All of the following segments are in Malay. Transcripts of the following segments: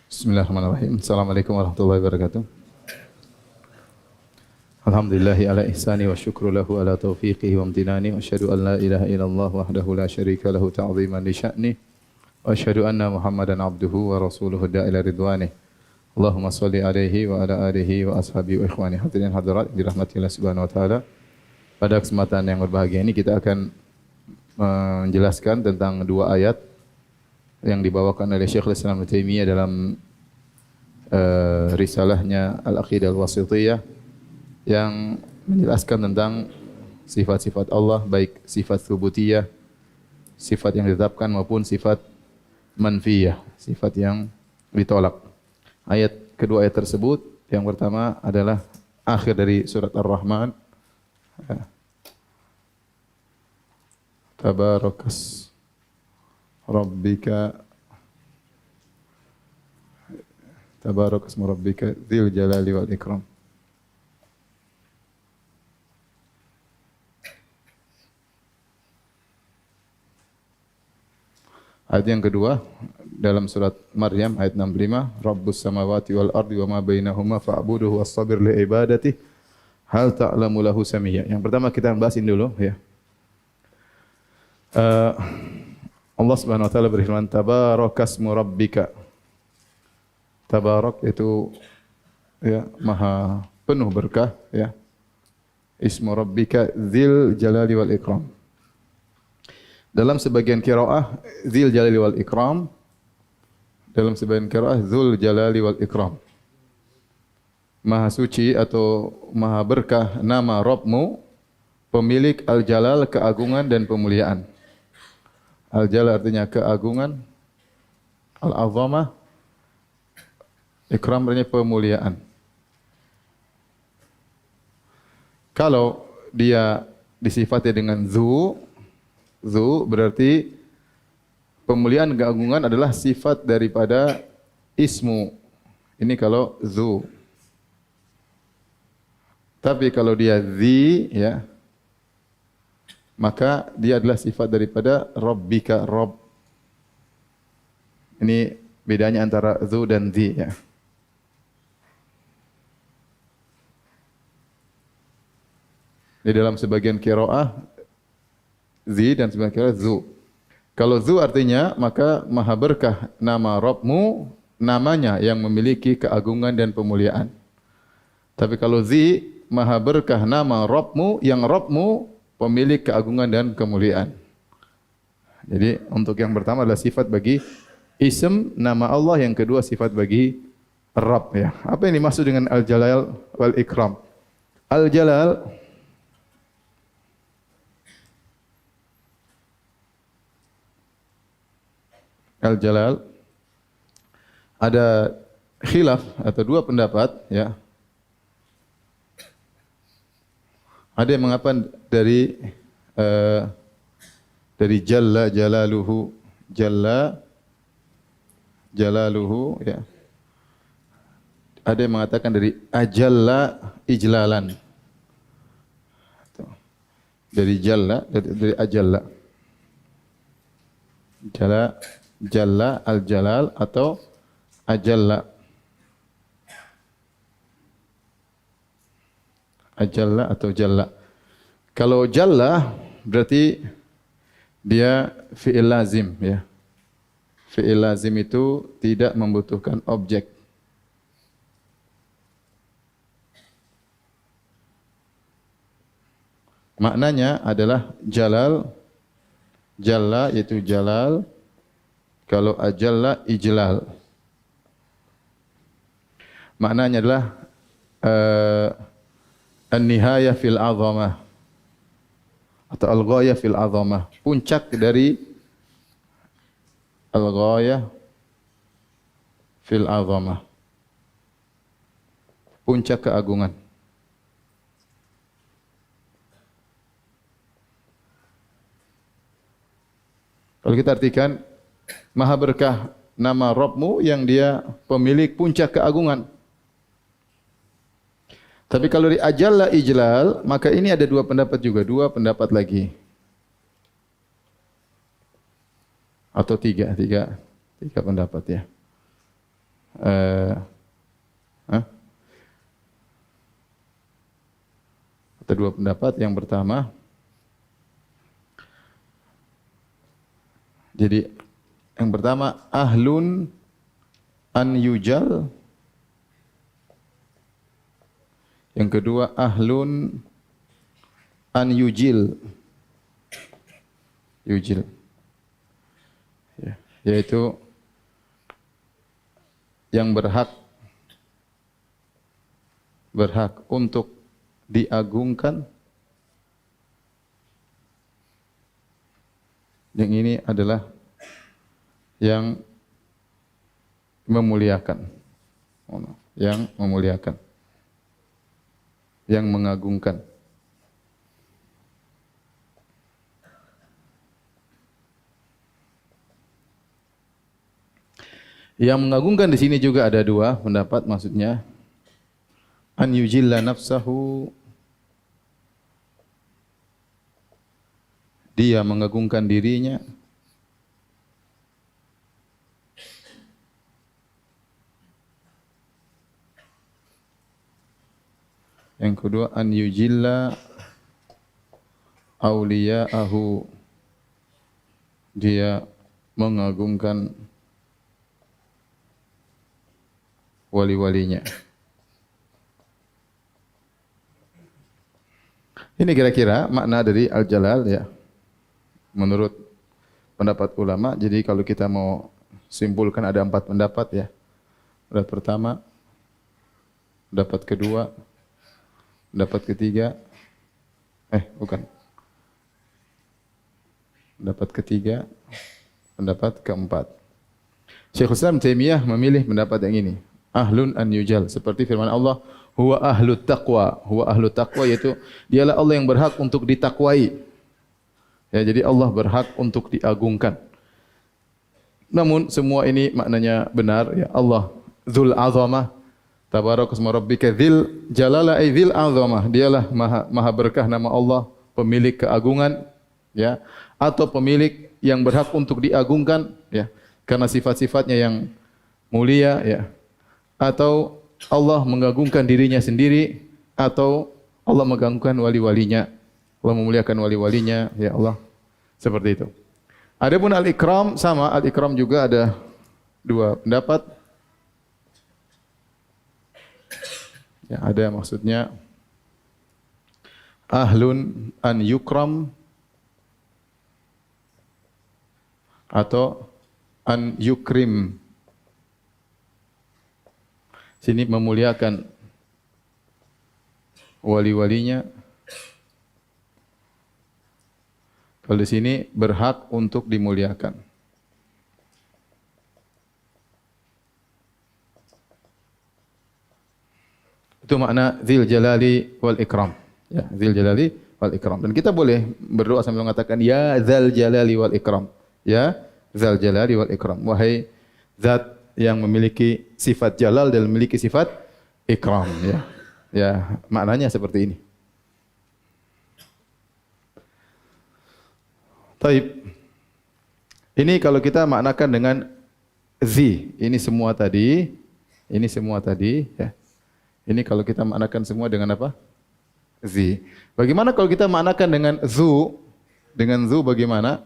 Bismillahirrahmanirrahim. Assalamualaikum warahmatullahi wabarakatuh. Alhamdulillahi ala ihsani wa syukru lahu ala taufiqihi wa amtinani. Wa asyhadu an la ilaha illallah wahdahu la syarika lahu ta'ziman li sya'ni. Wa asyhadu anna Muhammadan abduhu wa rasuluhu da'ila ridwanih. Allahumma salli alaihi wa ala alihi wa ashabihi wa ikhwani hadirin hadirat dirahmatillah subhanahu wa ta'ala. Pada kesempatan yang berbahagia ini kita akan menjelaskan tentang dua ayat yang dibawakan oleh Syekhul Islam Ibnu Taimiyah dalam risalahnya Al-Aqidah Al-Wasithiyah yang menjelaskan tentang sifat-sifat Allah, baik sifat tsubutiyah, sifat yang ditetapkan maupun sifat manfiyah, sifat yang ditolak. Kedua ayat tersebut, yang pertama adalah akhir dari surat Ar-Rahman. Tabarakas Rabbika Tabarakas Rabbika dzil jalali wal ikram. Ayat yang kedua dalam surat Maryam ayat 65, Rabbus samawati wal ardi wa ma bainahuma fa'buduhu wastabir li ibadatihi hal ta'lamu lahu samiyya. Yang pertama kita bahas ini dulu ya. Allah Subhanahu wa taala berfirman, Tabarakasmu Rabbika. Tabarak itu ya maha penuh berkah ya. Ismu Rabbika dzil jalali wal ikram. Dalam sebagian qiraah dzil jalali wal ikram. Dalam sebagian qiraah dzul jalali wal ikram. Maha suci atau maha berkah nama Rabbmu, pemilik al-jalal keagungan dan pemuliaan. Al-jalal artinya keagungan, al-azamah, ikram artinya pemuliaan. Kalau dia disifati dengan zu berarti pemuliaan keagungan adalah sifat daripada ismu. Ini kalau zu. Tapi kalau dia zi ya, maka dia adalah sifat daripada Rabbika, Rabb. Ini bedanya antara zu dan zi ya. Di dalam sebagian qiraah zi dan sebagian qiraah zu. Kalau zu artinya maka maha berkah nama Rabbmu, namanya yang memiliki keagungan dan pemuliaan. Tapi kalau zi maha berkah nama Rabbmu, yang Rabbmu pemilik keagungan dan kemuliaan. Jadi untuk yang pertama adalah sifat bagi ism nama Allah, yang kedua sifat bagi Rabb ya. Apa yang dimaksud dengan al-jalal wal ikram? Al-jalal ada khilaf atau dua pendapat ya. Ada yang mengatakan dari jalla jalaluhu, jalla jalaluhu ya. Ada yang mengatakan dari ajalla ijlalan. Dari jalla, dari ajalla. Jalla al-jalal atau ajalla. Ajalla atau jalla. Kalau jalla berarti dia fi'il lazim ya. Fi'il lazim itu tidak membutuhkan objek. Maknanya adalah jalal, jalla yaitu jalal. Kalau ajalla ijlal. Maknanya adalah an-nihayah fil azamah atau al-ghayah fil azamah, puncak dari al-ghayah fil azamah, puncak keagungan. Kalau kita artikan maha berkah nama Rabbmu yang dia pemilik puncak keagungan. Tapi kalau di ajalla ijlal, maka ini ada dua pendapat juga, dua pendapat lagi. Atau tiga pendapat ya. eh, hah? Ada dua pendapat. Yang pertama, jadi yang pertama ahlun an yujal, yang kedua ahlun an yujil. Yujil. Ya, yaitu yang berhak untuk diagungkan. Yang ini adalah yang memuliakan. Yang memuliakan. Yang mengagungkan. Yang mengagungkan di sini juga ada dua pendapat, maksudnya an yujilla nafsahu, dia mengagungkan dirinya, yang kedua an yujilla auliya'ahu, dia mengagungkan wali-walinya. Ini kira-kira makna dari al-jalal ya. Menurut pendapat ulama, jadi kalau kita mau simpulkan ada 4 pendapat ya. Pendapat pertama, pendapat kedua, pendapat ketiga, pendapat ketiga, pendapat keempat. Syekhul Islam Taimiyah memilih pendapat yang ini. Ahlun an yujal, seperti firman Allah, huwa ahlut taqwa. Huwa ahlut taqwa, yaitu dialah Allah yang berhak untuk ditakwai. Ya, jadi Allah berhak untuk diagungkan. Namun semua ini maknanya benar ya. Allah Dzul Azamah, tabarakasma rabbika dzil jalala ay dzil azamah. Dialah maha berkah nama Allah, pemilik keagungan ya, atau pemilik yang berhak untuk diagungkan ya, karena sifat-sifatnya yang mulia ya. Atau Allah mengagungkan dirinya sendiri, atau Allah mengagungkan wali-walinya. Allah memuliakan wali-walinya, ya Allah. Seperti itu. Adapun al-ikram sama, al-ikram juga ada 2 pendapat. Ya, ada maksudnya ahlun an yukram atau an yukrim. Sini memuliakan wali-walinya. Kalau di sini berhak untuk dimuliakan. Itu makna Dzil Jalali wal Ikram. Ya, Dzil Jalali wal Ikram. Dan kita boleh berdoa sambil mengatakan ya Dzal Jalali wal Ikram. Ya Dzal Jalali wal Ikram. Wahai zat yang memiliki sifat jalal dan memiliki sifat ikram ya. Ya, maknanya seperti ini. Taib. Ini kalau kita maknakan dengan zi, ini semua tadi ya. Ini kalau kita maknakan semua dengan apa? Zi. Bagaimana kalau kita maknakan dengan zu? Dengan zu bagaimana?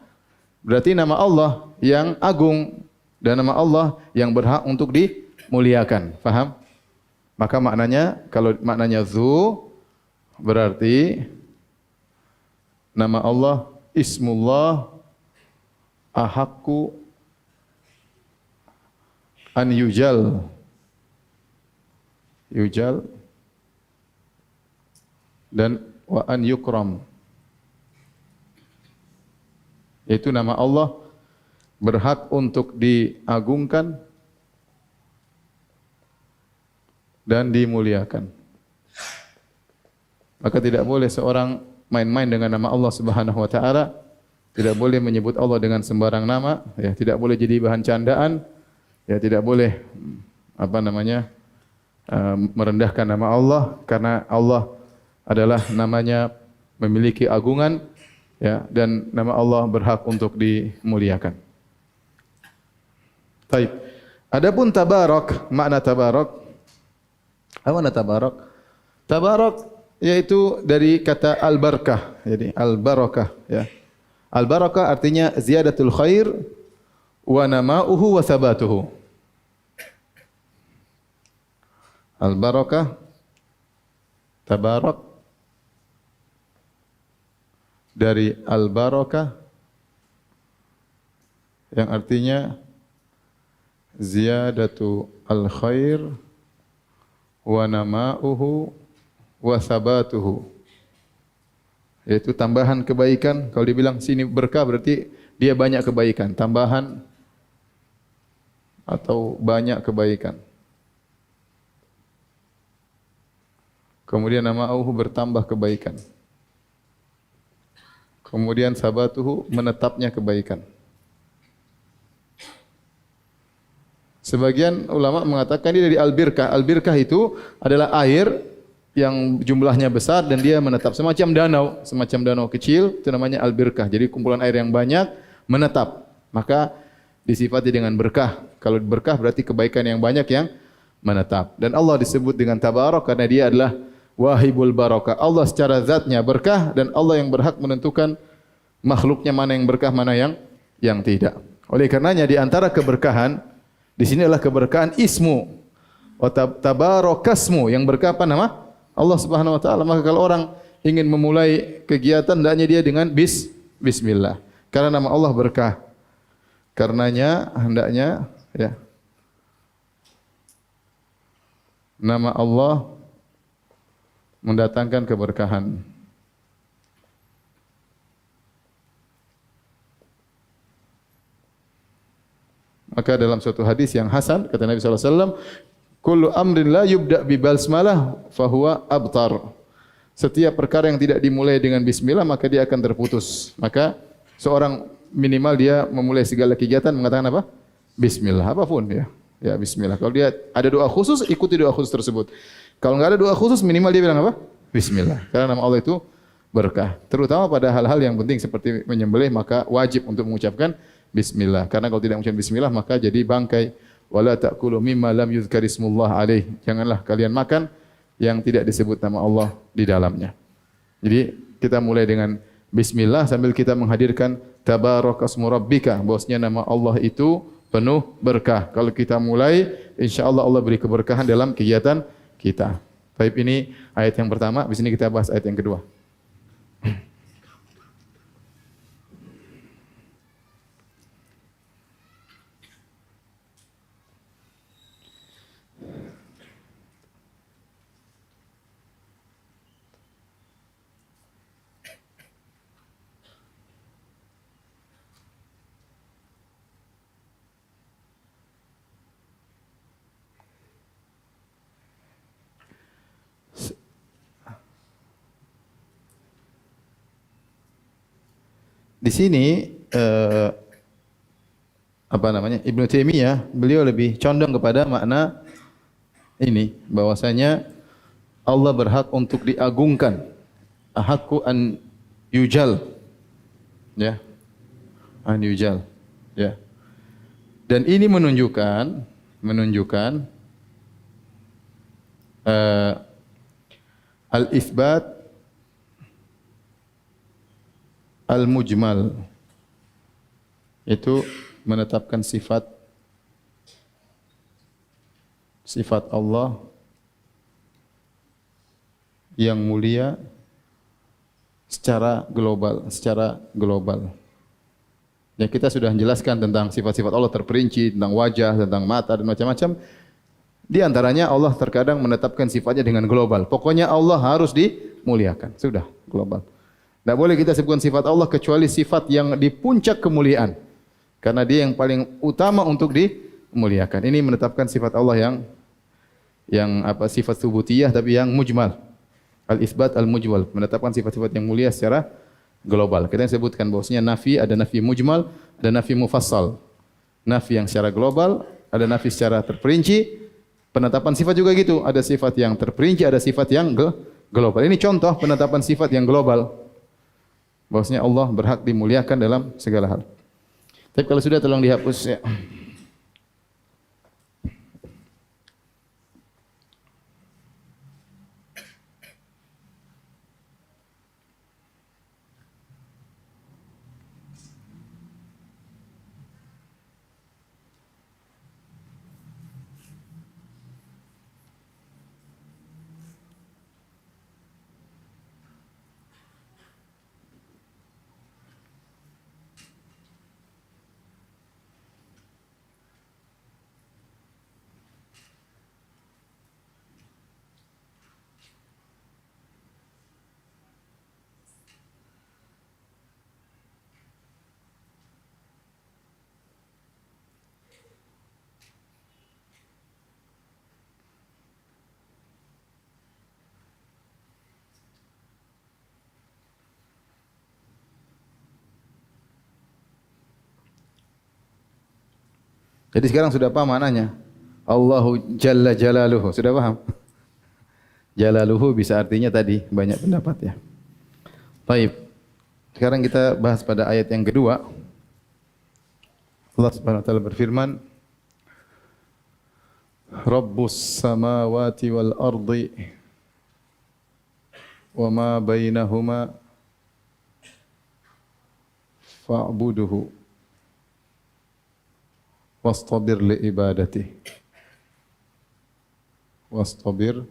Berarti nama Allah yang agung dan nama Allah yang berhak untuk dimuliakan. Faham? Maka maknanya, kalau maknanya zu, berarti nama Allah, Ismullah, ahaqqu an yujal. Yujal. Dan wa an yukram. Itu nama Allah berhak untuk diagungkan dan dimuliakan. Maka tidak boleh seorang main-main dengan nama Allah Subhanahu wa taala, tidak boleh menyebut Allah dengan sembarang nama, ya, tidak boleh jadi bahan candaan, ya, tidak boleh merendahkan nama Allah, karena Allah adalah namanya memiliki agungan, ya, dan nama Allah berhak untuk dimuliakan. Baik. Adapun tabarak, makna tabarak, apa makna tabarak? Tabarak yaitu dari kata al-barakah. Jadi al-barakah ya. Al-barakah artinya ziyadatul khair wa nama'uhu wa sabatuhu. Al-barakah tabarak dari al-barakah yang artinya ziyadatu al-khair wa nama'uhu wa sabatuhu, yaitu tambahan kebaikan. Kalau dibilang sini berkah berarti dia banyak kebaikan, tambahan atau banyak kebaikan. Kemudian nama'uhu bertambah kebaikan. Kemudian sabatuhu menetapnya kebaikan. Sebagian ulama mengatakan ini dari al-birkah. Al-birkah itu adalah air yang jumlahnya besar dan dia menetap semacam danau kecil, itu namanya al-birkah. Jadi kumpulan air yang banyak menetap, maka disifati dengan berkah. Kalau berkah berarti kebaikan yang banyak yang menetap. Dan Allah disebut dengan tabarak karena dia adalah wahibul barakah. Allah secara zatnya berkah dan Allah yang berhak menentukan makhluknya mana yang berkah, mana yang tidak. Oleh karenanya di antara keberkahan di sini adalah keberkahan ismu. Wa tabarakasmu, yang berkah apa nama? Allah Subhanahu wa taala. Maka kalau orang ingin memulai kegiatan hendaknya dia dengan bismillah. Karena nama Allah berkah. Karenanya hendaknya ya nama Allah mendatangkan keberkahan. Maka dalam suatu hadis yang hasan kata Nabi sallallahu alaihi wasallam, kullu amrin la yubda bi basmalah fahuwa abtar. Setiap perkara yang tidak dimulai dengan bismillah maka dia akan terputus. Maka seorang minimal dia memulai segala kegiatan mengatakan apa? Bismillah, apapun ya. Ya bismillah. Kalau dia ada doa khusus, ikuti doa khusus tersebut. Kalau enggak ada doa khusus, minimal dia bilang apa? Bismillah. Karena nama Allah itu berkah. Terutama pada hal-hal yang penting seperti menyembelih, maka wajib untuk mengucapkan bismillah. Karena kalau tidak mengucapkan bismillah maka jadi bangkai. Wala ta'kulu mimma lam yuzkar ismullah alaih. Janganlah kalian makan yang tidak disebut nama Allah di dalamnya. Jadi kita mulai dengan bismillah sambil kita menghadirkan tabarakasmu rabbika. Bahwasanya nama Allah itu penuh berkah. Kalau kita mulai, insyaallah Allah beri keberkahan dalam kegiatan kita. Baik, ini ayat yang pertama. Di sini kita bahas ayat yang kedua. Di sini apa namanya? Ibnu Taimiyah beliau lebih condong kepada makna ini bahwasanya Allah berhak untuk diagungkan. Ahakku an yujal. Ya. An yujal. Ya. Dan ini menunjukkan al-itsbat al-mujmal, itu menetapkan sifat Allah yang mulia secara global. Ya, kita sudah menjelaskan tentang sifat-sifat Allah terperinci, tentang wajah, tentang mata dan macam-macam. Di antaranya Allah terkadang menetapkan sifatnya dengan global. Pokoknya Allah harus dimuliakan. Sudah global. Tidak boleh kita sebutkan sifat Allah kecuali sifat yang di puncak kemuliaan. Karena dia yang paling utama untuk dimuliakan. Ini menetapkan sifat Allah yang apa, sifat subutiyah tapi yang mujmal. Al-itsbat al-mujmal, menetapkan sifat-sifat yang mulia secara global. Kita sebutkan bahwasanya nafi, ada nafi mujmal, ada nafi mufassal. Nafi yang secara global, ada nafi secara terperinci. Penetapan sifat juga gitu, ada sifat yang terperinci, ada sifat yang global. Ini contoh penetapan sifat yang global. Bahwasanya Allah berhak dimuliakan dalam segala hal. Tapi kalau sudah tolong dihapus ya. Jadi sekarang sudah paham maknanya. Allahu Jalla Jalaluhu. Sudah paham? Jalaluhu bisa artinya tadi banyak pendapat ya. Baik. Sekarang kita bahas pada ayat yang kedua. Allah Subhanahu wa taala berfirman, Rabbus samawati wal ardi wa ma bainahuma fa'buduhu wastabir li ibadatihi wastabir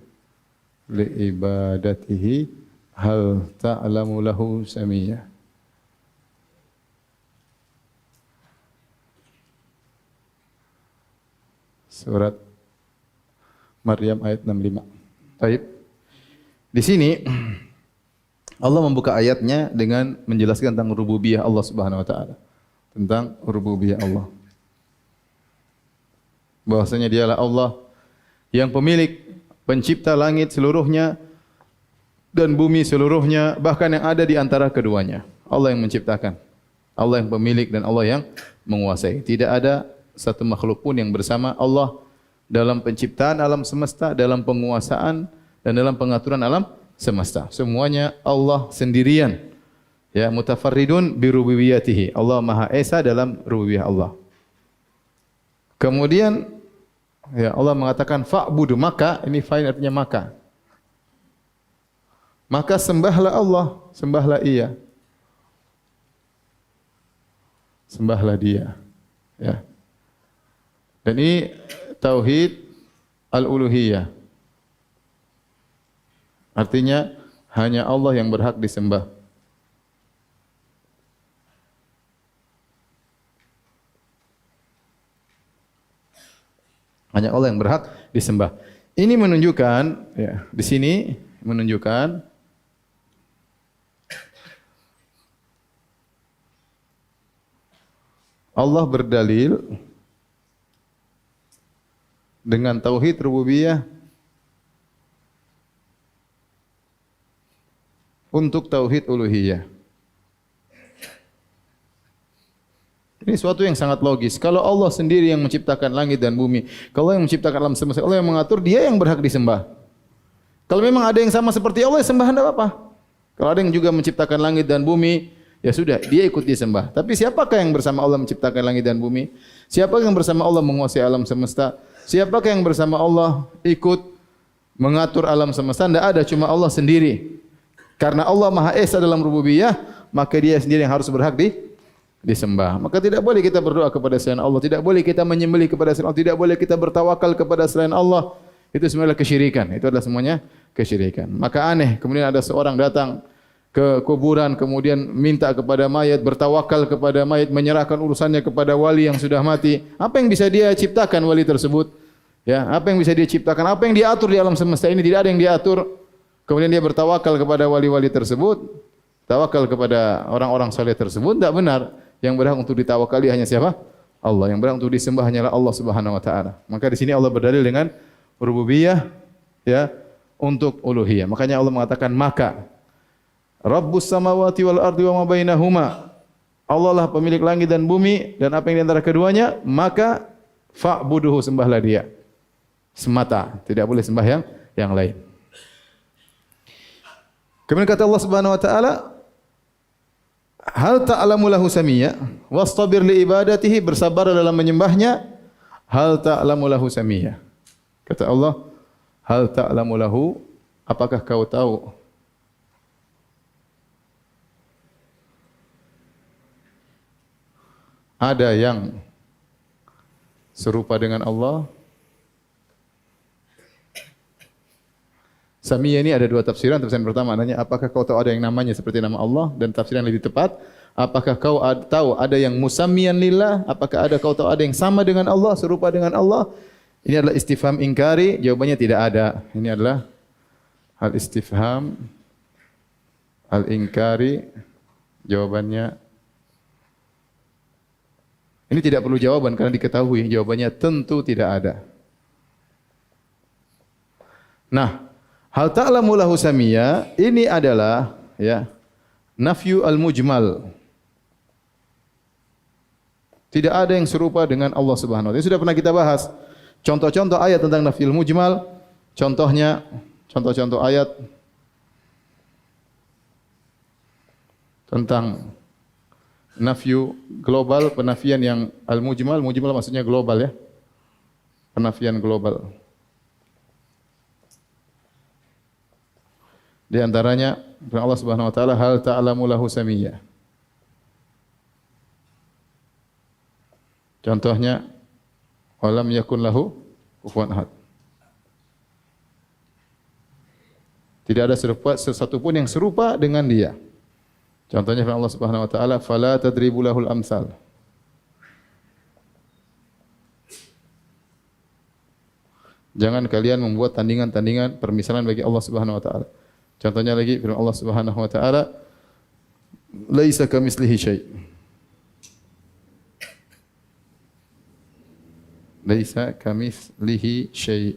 li ibadatihi hal ta'lamu lahu samiyya. Surat Maryam ayat 65. Baik. Di sini Allah membuka ayatnya dengan menjelaskan tentang rububiyah Allah Subhanahu wa taala. Tentang rububiyah Allah. Bahwasanya dialah Allah yang pemilik, pencipta langit seluruhnya dan bumi seluruhnya, bahkan yang ada di antara keduanya. Allah yang menciptakan. Allah yang pemilik dan Allah yang menguasai. Tidak ada satu makhluk pun yang bersama Allah dalam penciptaan alam semesta, dalam penguasaan dan dalam pengaturan alam semesta. Semuanya Allah sendirian. Ya, mutafarridun bi rububiyyatihi. Allah Maha Esa dalam rububiyah Allah. Kemudian ya Allah mengatakan fa'budu, maka ini fa'il artinya maka. Maka sembahlah Allah, sembahlah Ia. Sembahlah Dia. Ya. Dan ini tauhid al-uluhiyah. Artinya hanya Allah yang berhak disembah. Hanya Allah yang berhak disembah. Ini menunjukkan, ya, di sini menunjukkan Allah berdalil dengan tauhid rububiyah untuk tauhid uluhiyah. Ini suatu yang sangat logis. Kalau Allah sendiri yang menciptakan langit dan bumi, kalau yang menciptakan alam semesta, Allah yang mengatur, Dia yang berhak disembah. Kalau memang ada yang sama seperti Allah, ya sembah tidak apa-apa. Kalau ada yang juga menciptakan langit dan bumi, ya sudah, Dia ikut disembah. Tapi siapakah yang bersama Allah menciptakan langit dan bumi? Siapakah yang bersama Allah menguasai alam semesta? Siapakah yang bersama Allah ikut mengatur alam semesta? Tidak ada, cuma Allah sendiri. Karena Allah Maha Esa dalam rububiyah, maka Dia sendiri yang harus berhak disembah. Maka tidak boleh kita berdoa kepada selain Allah, tidak boleh kita menyembelih kepada selain Allah, tidak boleh kita bertawakal kepada selain Allah. Itu semuanya kesyirikan. Itu adalah semuanya kesyirikan. Maka aneh, kemudian ada seorang datang ke kuburan, kemudian minta kepada mayat, bertawakal kepada mayat, menyerahkan urusannya kepada wali yang sudah mati. Apa yang bisa dia ciptakan wali tersebut? Ya, apa yang bisa dia ciptakan? Apa yang diatur di alam semesta ini? Tidak ada yang diatur. Kemudian dia bertawakal kepada wali-wali tersebut, tawakal kepada orang-orang saleh tersebut. Tidak benar. Yang berhak untuk ditawakali hanya siapa? Allah. Yang berhak untuk disembah hanyalah Allah Subhanahu wa taala. Maka di sini Allah berdalil dengan rububiyah, ya, untuk uluhiyah. Makanya Allah mengatakan maka Rabbus samawati wal ardi wa ma bainahuma. Allah lah pemilik langit dan bumi dan apa yang di antara keduanya, maka fa'buduhu, sembahlah Dia semata, tidak boleh sembah yang lain. Kemudian kata Allah Subhanahu wa taala, hal ta'lamu lahu samiyya wastabir li ibadatihi, bersabar dalam menyembahnya. Hal ta'lamu lahu samiyya. Kata Allah, hal ta'lamu lahu, apakah kau tahu ada yang serupa dengan Allah? Samiyya ini ada dua tafsiran. Tafsiran pertama maknanya, apakah kau tahu ada yang namanya seperti nama Allah? Dan tafsiran lebih tepat, apakah kau tahu ada yang musammiyan lillah? Apakah kau tahu ada yang sama dengan Allah, serupa dengan Allah? Ini adalah istifham ingkari, jawabannya tidak ada. Ini adalah hal istifham al-ingkari, jawabannya ini tidak perlu jawaban karena diketahui, jawabannya tentu tidak ada. Nah, hal ta'lamu lahu samiyya ini adalah, ya, nafyu al-mujmal. Tidak ada yang serupa dengan Allah Subhanahu wa taala. Sudah pernah kita bahas contoh-contoh ayat tentang nafyul mujmal. Contohnya, contoh-contoh ayat tentang nafyu global, penafian yang al-mujmal. Mujmal maksudnya global ya. Penafian global. Di antaranya firman Allah Subhanahu wa taala, hal ta'lamu lahu samiyya. Contohnya, walam yakun lahu kufuwan ahad. Tidak ada sesuatu pun yang serupa dengan dia. Contohnya firman Allah Subhanahu wa taala, fala tadribu lahul amsal. Jangan kalian membuat tandingan-tandingan permisalan bagi Allah Subhanahu wa taala. Contohnya lagi firman Allah Subhanahu wa taala, laisa kamitslihi syai'. Laisa kamitslihi syai'.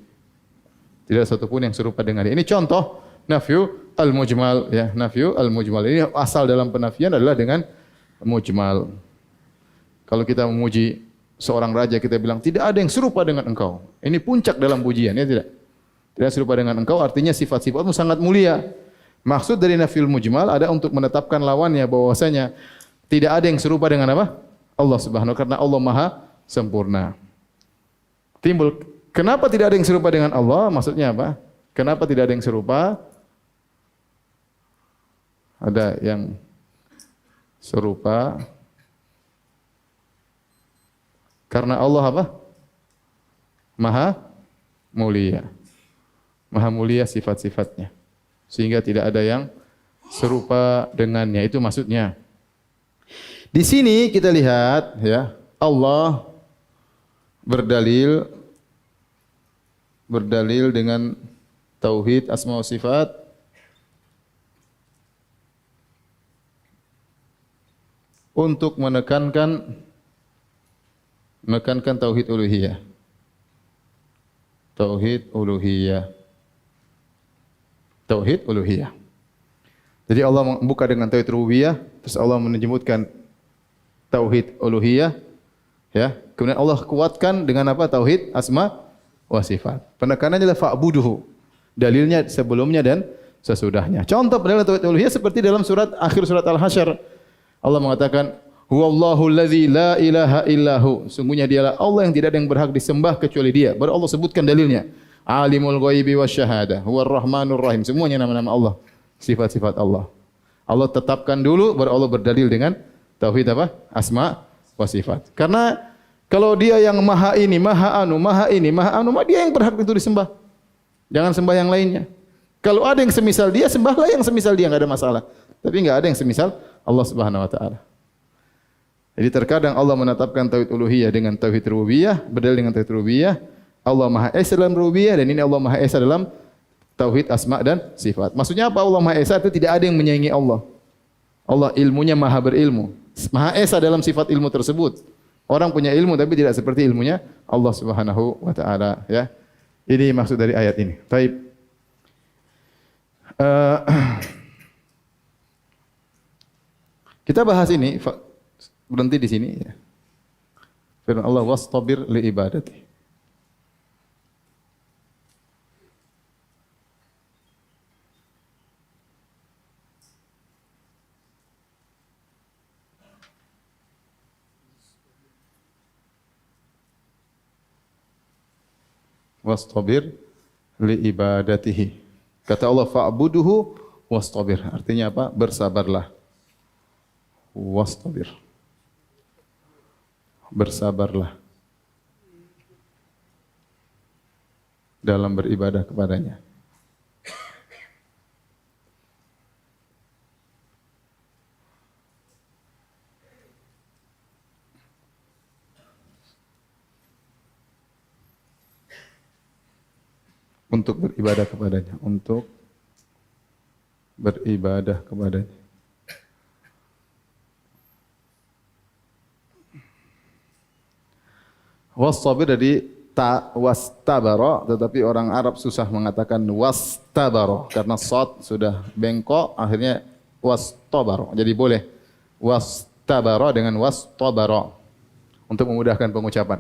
Tidak satu pun yang serupa dengan dia. Ini contoh nafyu al-mujmal ya, nafyu al-mujmal. Ini asal dalam penafian adalah dengan mujmal. Kalau kita memuji seorang raja, kita bilang tidak ada yang serupa dengan engkau. Ini puncak dalam pujian, ya tidak? Tidak serupa dengan engkau artinya sifat-sifatmu sangat mulia. Maksud dari nafyul mujmal ada untuk menetapkan lawannya bahwasanya tidak ada yang serupa dengan apa? Allah Subhanahu wa taala, karena Allah Maha sempurna. Timbul, kenapa tidak ada yang serupa dengan Allah? Maksudnya apa? Kenapa tidak ada yang serupa? Ada yang serupa karena Allah apa? Maha mulia. Maha mulia sifat-sifatnya. Sehingga tidak ada yang serupa dengannya. Itu maksudnya. Di sini kita lihat ya, Allah berdalil dengan tauhid asma wa sifat untuk menekankan tauhid uluhiyah. Tauhid uluhiyah. Tauhid uluhiyah. Jadi Allah membuka dengan tauhid rububiyah, terus Allah menyebutkan tauhid uluhiyah, ya. Kemudian Allah kuatkan dengan apa? Tauhid asma wa sifat. Penekanannya adalah fa'buduhu. Dalilnya sebelumnya dan sesudahnya. Contoh pendalam tauhid uluhiyah seperti dalam akhir surat Al-Hasyr. Allah mengatakan, huwallahu allazi la ilaha illahu. Sungguhnya dialah Allah yang tidak ada yang berhak disembah kecuali Dia. Baru Allah sebutkan dalilnya. Alimul ghaibi wasyahadah, huwar rahmanur rahim. Semuanya nama-nama Allah, sifat-sifat Allah. Allah tetapkan dulu, baru Allah berdalil dengan tauhid apa? Asma wa sifat. Karena kalau Dia yang maha ini, maha anu, Dia yang berhak itu disembah. Jangan sembah yang lainnya. Kalau ada yang semisal Dia, sembahlah yang semisal Dia, enggak ada masalah. Tapi enggak ada yang semisal Allah Subhanahu wa taala. Jadi terkadang Allah menetapkan tauhid uluhiyah dengan tauhid rububiyah, berdalil dengan tauhid rububiyah. Allah Maha Esa dalam rububiyah, dan ini Allah Maha Esa dalam tauhid asma dan sifat. Maksudnya apa? Allah Maha Esa itu tidak ada yang menyaingi Allah. Allah ilmunya maha berilmu. Maha Esa dalam sifat ilmu tersebut. Orang punya ilmu tapi tidak seperti ilmunya Allah Subhanahu wa taala, ya. Ini maksud dari ayat ini. Baik. Kita bahas ini, berhenti di sini ya. Firman Allah, wastabir li ibadati. Wastabir li ibadatihi. Kata Allah, fa'buduhu wastabir. Artinya apa? Bersabarlah. Wastabir. Bersabarlah dalam beribadah kepadanya. Untuk beribadah kepadanya, untuk beribadah kepadanya. Wastabir dari ta wastabara, tetapi orang Arab susah mengatakan wastabara karena shad sudah bengkok, akhirnya wastabara. Jadi boleh wastabara dengan wastabara. untuk memudahkan pengucapan.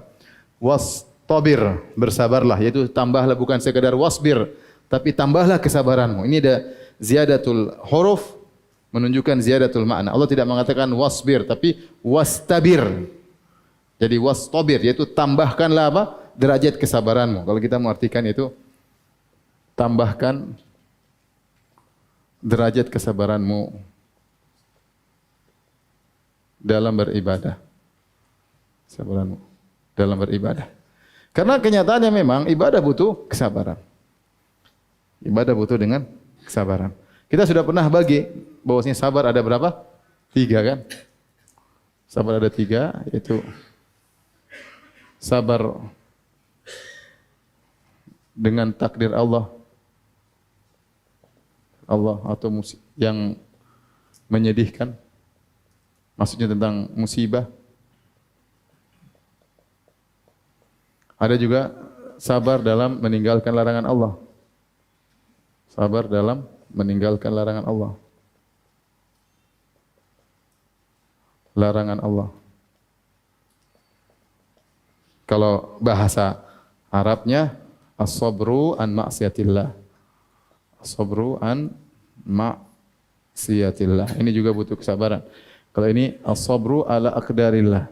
Wastabir, bersabarlah, yaitu tambahlah bukan sekadar wasbir, tapi tambahlah kesabaranmu. Ini ada ziyadatul huruf menunjukkan ziyadatul makna. Allah tidak mengatakan wasbir tapi wastabir. Jadi wastabir yaitu tambahkanlah apa? Derajat kesabaranmu. Kalau kita mengartikan itu tambahkan derajat kesabaranmu dalam beribadah. Kesabaranmu dalam beribadah. Karena kenyataannya memang ibadah butuh kesabaran. Ibadah butuh dengan kesabaran. Kita sudah pernah bagi bahwasanya sabar ada berapa? 3 kan? Sabar ada 3, yaitu sabar dengan takdir Allah atau yang menyedihkan, maksudnya tentang musibah. Ada juga sabar dalam meninggalkan larangan Allah. Sabar dalam meninggalkan larangan Allah. Larangan Allah. Kalau bahasa Arabnya as-sabru an ma'siyatillah. As-sabru an ma'siyatillah. Ini juga butuh kesabaran. Kalau ini as-sabru ala aqdarillah.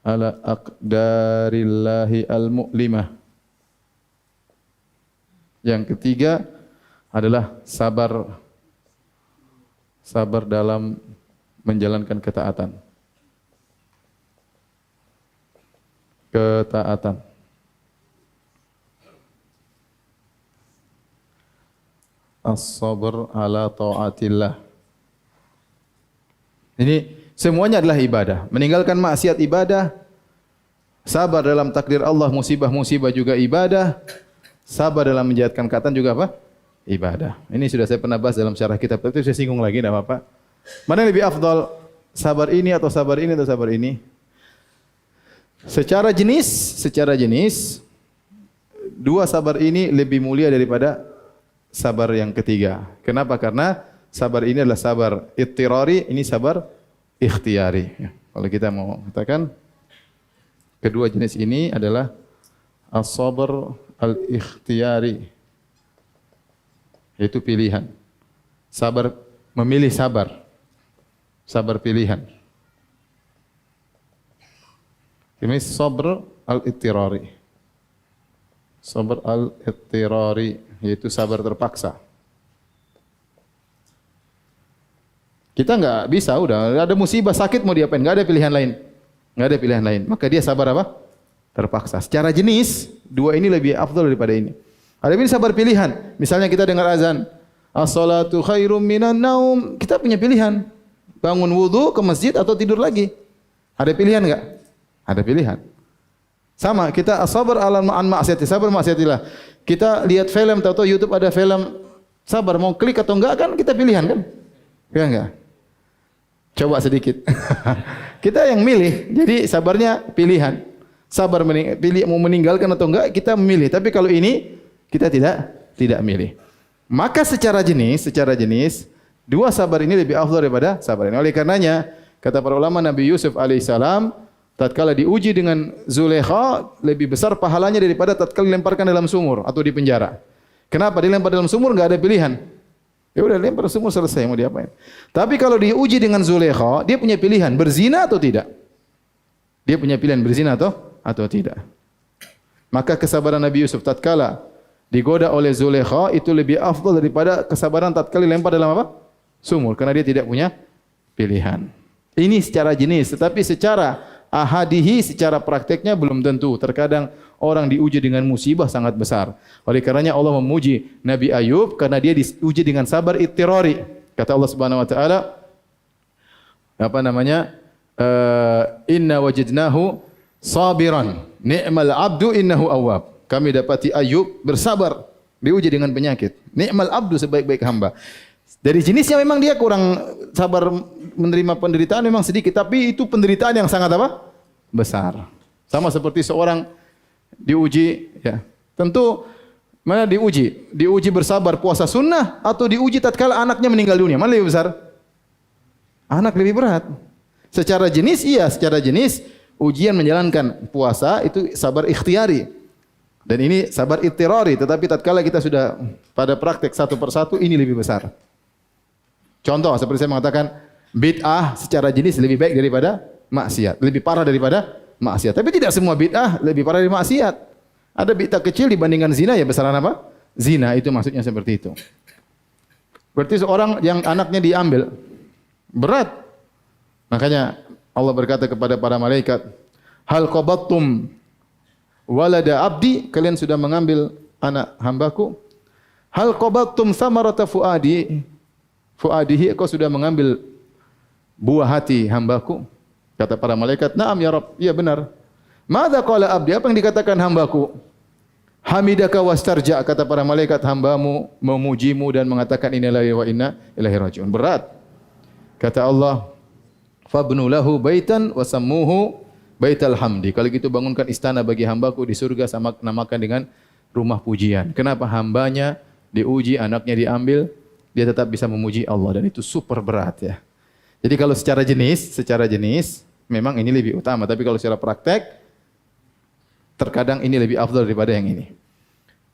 Ala aqdarillahi al-mu'limah. Yang ketiga adalah sabar dalam menjalankan ketaatan. Ketaatan. As-sabr ala ta'atillah. Ini semuanya adalah ibadah. Meninggalkan maksiat ibadah. Sabar dalam takdir Allah, musibah-musibah juga ibadah. Sabar dalam menjalankan ketaatan juga apa? Ibadah. Ini sudah saya pernah bahas dalam syarah kitab, tapi saya singgung lagi, tidak apa-apa. Mana yang lebih afdal? Sabar ini atau sabar ini atau sabar ini? Secara jenis, 2 sabar ini lebih mulia daripada sabar yang ketiga. Kenapa? Karena sabar ini adalah sabar ittirari, ini sabar ikhtiyari. Kalau kita mau katakan, kedua jenis ini adalah as-sabr al-ikhtiyari, yaitu pilihan. Sabar, memilih sabar. Sabar pilihan. Ini sabr al-ittirari. Sabr al-ittirari, yaitu sabar terpaksa. Kita enggak bisa, udah ada musibah, sakit, mau diapain? Enggak ada pilihan lain. Enggak ada pilihan lain. Maka dia sabar apa? Terpaksa. Secara jenis, 2 ini lebih afdal daripada ini. Ada ini sabar pilihan. Misalnya kita dengar azan, as-salatu khairum minan naum. Kita punya pilihan. Bangun wudu, ke masjid atau tidur lagi. Ada pilihan enggak? Ada pilihan. Sama, kita as-sabr ala ma'siyati, sabar ma'siyatillah. Kita lihat film, tahu-tahu YouTube ada film, sabar mau klik atau enggak kan kita pilihan kan? Ya enggak? Coba sedikit. Kita yang milih. Jadi sabarnya pilihan. Sabar pilih mau meninggalkan atau enggak kita memilih. Tapi kalau ini kita tidak milih. Maka secara jenis 2 sabar ini lebih afdal daripada sabar ini. Oleh karenanya kata para ulama, Nabi Yusuf alaihissalam tatkala diuji dengan Zulaikha lebih besar pahalanya daripada tatkala dilemparkan dalam sumur atau di penjara. Kenapa? Dilempar dalam sumur enggak ada pilihan. Ya udah lempar sumur, selesai, mau diapain. Tapi kalau diuji dengan Zulaikha, dia punya pilihan berzina atau tidak. Dia punya pilihan berzina atau tidak. Maka kesabaran Nabi Yusuf tatkala digoda oleh Zulaikha itu lebih afdal daripada kesabaran tatkala dilempar dalam apa? Sumur, karena dia tidak punya pilihan. Ini secara jenis, tetapi secara ahadihi, secara prakteknya belum tentu. Terkadang orang diuji dengan musibah sangat besar. Oleh karenanya Allah memuji Nabi Ayub karena dia diuji dengan sabar ittirari. Kata Allah Subhanahu wa taala, inna wajadnahu sabiran ni'mal abdu innahu awwab. Kami dapati Ayub bersabar, diuji dengan penyakit. Ni'mal abdu, sebaik-baik hamba. Dari jenisnya memang dia kurang sabar menerima penderitaan memang sedikit, tapi itu penderitaan yang sangat apa? Besar. Sama seperti seorang diuji, ya. Tentu mana diuji? Diuji bersabar puasa sunnah atau diuji tatkala anaknya meninggal dunia? Mana lebih besar? Anak lebih berat. Secara jenis iya, secara jenis Ujian menjalankan puasa itu sabar ikhtiari. Dan ini sabar ittirari, tetapi tatkala kita sudah pada praktek satu persatu ini lebih besar. Contoh seperti saya mengatakan bid'ah secara jenis lebih baik daripada maksiat, lebih parah daripada maksiat. Tapi tidak semua bid'ah lebih parah dari maksiat. Ada bid'ah kecil dibandingkan zina ya besaran apa? Zina, itu maksudnya seperti itu. Berarti seorang yang anaknya diambil berat. Makanya Allah berkata kepada para malaikat, "Hal qabattum walada abdi?" Kalian sudah mengambil anak hambaku? "Hal qabattum samarata fuadihi?" Kau sudah mengambil buah hati hambaku? Kata para malaikat, "Na'am ya Rabb." Iya benar. "Madza qala abdi?" Apa yang dikatakan hambaku? "Hamidaka wastarja." Kata para malaikat, hambamu memujimu dan mengatakan inna lillahi wa inna ilaihi rajiun. Berat. Kata Allah, "Fabnu lahu baitan wa sammuhu baital hamdi." Kalau gitu bangunkan istana bagi hambaku di surga, sama namakan dengan rumah pujian. Kenapa? Hambanya diuji, anaknya diambil, dia tetap bisa memuji Allah, dan itu super berat ya. Jadi kalau secara jenis memang ini lebih utama, tapi kalau secara praktek terkadang ini lebih afdal daripada yang ini.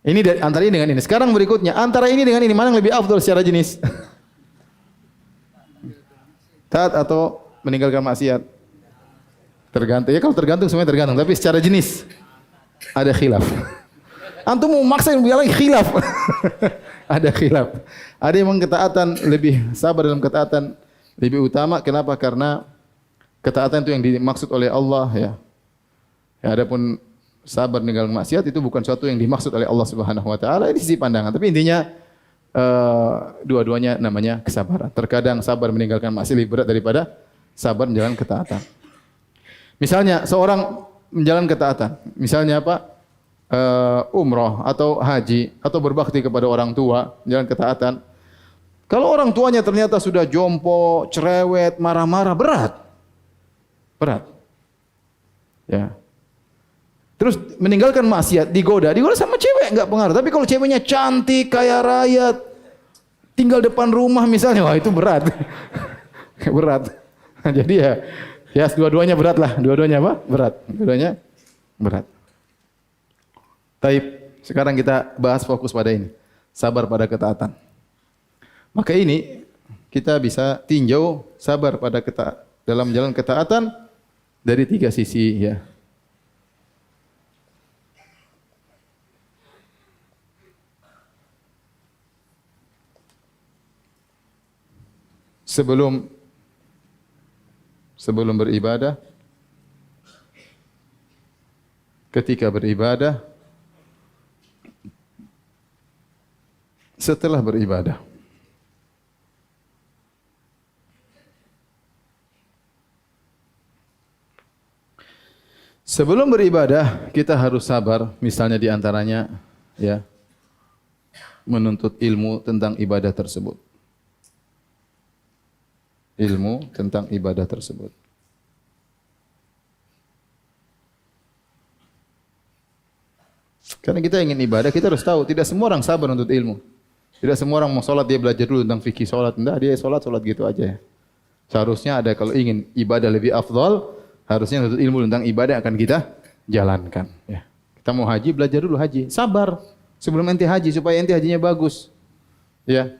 Ini antara ini dengan ini. Sekarang berikutnya, antara ini dengan ini mana yang lebih afdal secara jenis? Taat atau meninggalkan maksiat? Tergantung. Ya kalau tergantung semuanya tergantung, tapi secara jenis ada khilaf. Antum mau maksa yang bilang khilaf. Ada khilaf. Ada yang ketaatan lebih sabar dalam ketaatan lebih utama. Kenapa? Karena ketaatan itu yang dimaksud oleh Allah ya. Ya, adapun sabar meninggalkan maksiat itu bukan sesuatu yang dimaksud oleh Allah Subhanahu wa taala. Ini sisi pandangan. Tapi intinya dua-duanya namanya kesabaran. Terkadang sabar meninggalkan maksiat lebih berat daripada sabar menjalankan ketaatan. Misalnya seorang menjalankan ketaatan, misalnya apa? Umrah atau haji atau berbakti kepada orang tua, menjalankan ketaatan. Kalau orang tuanya ternyata sudah jompo, cerewet, marah-marah, berat. Ya. Terus meninggalkan maksiat, digoda sama cewek enggak pengaruh. Tapi kalau ceweknya cantik, kaya raya, tinggal depan rumah misalnya, wah itu berat. Berat. Jadi ya dua-duanya berat lah. Dua-duanya apa? Berat. Dua-duanya berat. Taib. Sekarang kita bahas fokus pada ini. Sabar pada ketaatan. Maka ini kita bisa tinjau sabar pada dalam jalan ketaatan dari tiga sisi ya. Sebelum beribadah, ketika beribadah, setelah beribadah. Sebelum beribadah, kita harus sabar, misalnya di antaranya ya, menuntut ilmu tentang ibadah tersebut. Ilmu tentang ibadah tersebut. Karena kita ingin ibadah, kita harus tahu, tidak semua orang sabar untuk ilmu. Tidak semua orang mau sholat, dia belajar dulu tentang fikih sholat. Tidak, dia sholat gitu aja. Seharusnya ada, kalau ingin ibadah lebih afdal, harusnya untuk ilmu tentang ibadah akan kita jalankan. Ya. Kita mau haji, belajar dulu haji. Sabar sebelum ente haji, supaya ente hajinya bagus. Ya.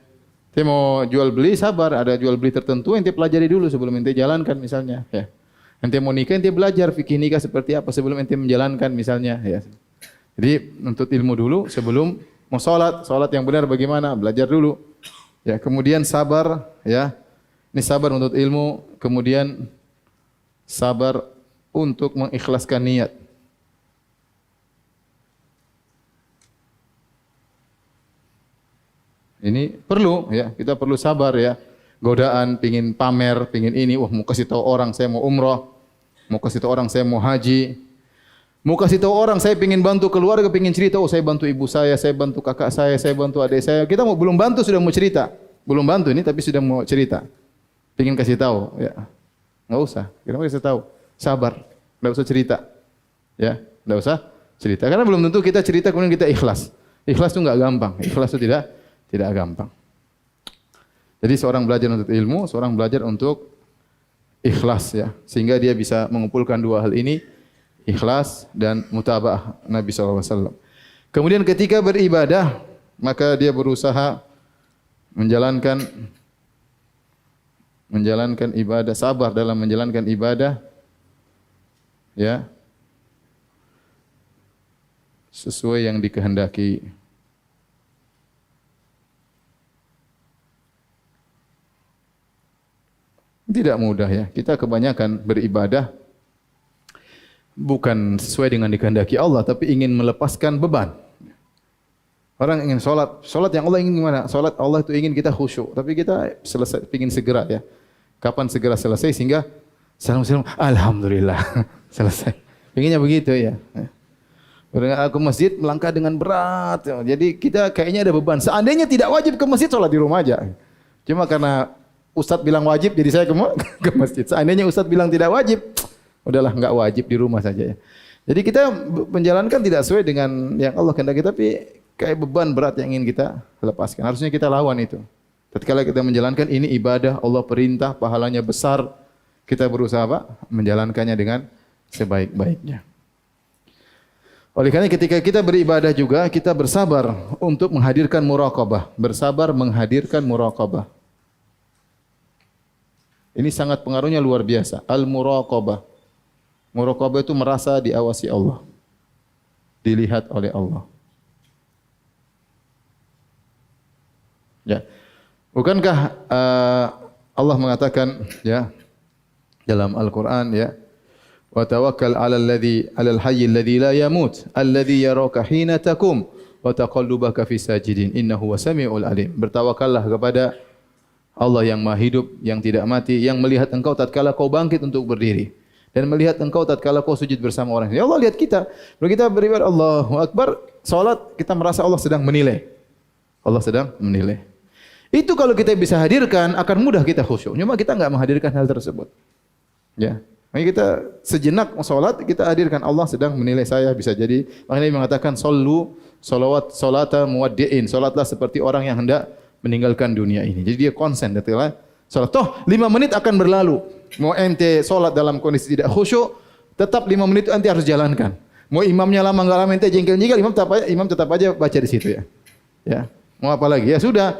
Ente mau jual beli, sabar. Ada jual beli tertentu, ente pelajari dulu sebelum ente jalankan misalnya. Ya. Ente mau nikah, ente belajar fikih nikah seperti apa sebelum ente menjalankan misalnya. Ya. Jadi untuk ilmu dulu sebelum mau sholat yang benar bagaimana, belajar dulu. Ya, kemudian sabar, ya. Ini sabar untuk ilmu, kemudian sabar untuk mengikhlaskan niat. Ini perlu, ya. Kita perlu sabar, ya. Godaan, pingin pamer, pingin ini, wah mau kasih tahu orang saya mau umrah, mau kasih tahu orang saya mau haji, mau kasih tahu orang saya pingin bantu keluarga, pingin cerita, oh saya bantu ibu saya bantu kakak saya bantu adik saya. Kita mau belum bantu sudah mau cerita, belum bantu ini tapi sudah mau cerita, pingin kasih tahu, ya. Nggak usah, kita mau kasih tahu, sabar, nggak usah cerita, ya, nggak usah cerita, karena belum tentu kita cerita kemudian kita ikhlas. Ikhlas itu nggak gampang, ikhlas itu tidak gampang. Jadi seorang belajar untuk ilmu, seorang belajar untuk ikhlas ya. Sehingga dia bisa mengumpulkan dua hal ini, ikhlas dan mutabaah Nabi sallallahu alaihi wasallam. Kemudian ketika beribadah, maka dia berusaha menjalankan ibadah, sabar dalam menjalankan ibadah ya sesuai yang dikehendaki. Tidak mudah ya. Kita kebanyakan beribadah bukan sesuai dengan dikehendaki Allah, tapi ingin melepaskan beban. Orang ingin solat yang Allah ingin gimana? Solat Allah itu ingin kita khusyuk, tapi kita ingin segera ya. Kapan segera selesai sehingga salam alhamdulillah selesai. Inginnya begitu ya. Berangkat ke masjid melangkah dengan berat. Jadi kita kayaknya ada beban. Seandainya tidak wajib ke masjid, solat di rumah aja. Cuma karena Ustadz bilang wajib, jadi saya ke masjid. Seandainya Ustadz bilang tidak wajib, udahlah enggak wajib di rumah saja ya. Jadi kita menjalankan tidak sesuai dengan yang Allah kehendaki, tapi kayak beban berat yang ingin kita lepaskan. Harusnya kita lawan itu. Tatkala kita menjalankan ini ibadah, Allah perintah, pahalanya besar, kita berusaha apa? Menjalankannya dengan sebaik-baiknya. Oleh karena ketika kita beribadah juga, kita bersabar untuk menghadirkan muraqabah. Bersabar menghadirkan muraqabah. Ini sangat pengaruhnya luar biasa. Al-muraqabah. Muraqabah itu merasa diawasi Allah. Dilihat oleh Allah. Ya. Bukankah Allah mengatakan ya dalam Al-Qur'an ya, wa tawakkal 'alal hayyil ladzi la yamut alladzi yaraka hina taqum wa taqallubaka fis sajidin innahu wasami'ul alim. Bertawakallah kepada Allah yang Maha hidup, yang tidak mati, yang melihat engkau tatkala kau bangkit untuk berdiri dan melihat engkau tatkala kau sujud bersama orang. Ya Allah lihat kita. Kalau kita beribadah Allahu Akbar, salat kita merasa Allah sedang menilai. Allah sedang menilai. Itu kalau kita bisa hadirkan akan mudah kita khusyuk. Cuma kita enggak menghadirkan hal tersebut. Ya. Makanya kita sejenak salat kita hadirkan Allah sedang menilai saya, bisa jadi. Makanya Nabi mengatakan sallu salata muwaddi'in. Salatlah seperti orang yang hendak meninggalkan dunia ini. Jadi dia konsen datanglah salat. Toh 5 menit akan berlalu. Mau ente salat dalam kondisi tidak khusyuk, tetap 5 menit itu ente harus jalankan. Mau imamnya lama enggak lama ente jengkel-jengkel, imam tetap aja baca di situ ya. Ya. Mau apa lagi? Ya sudah.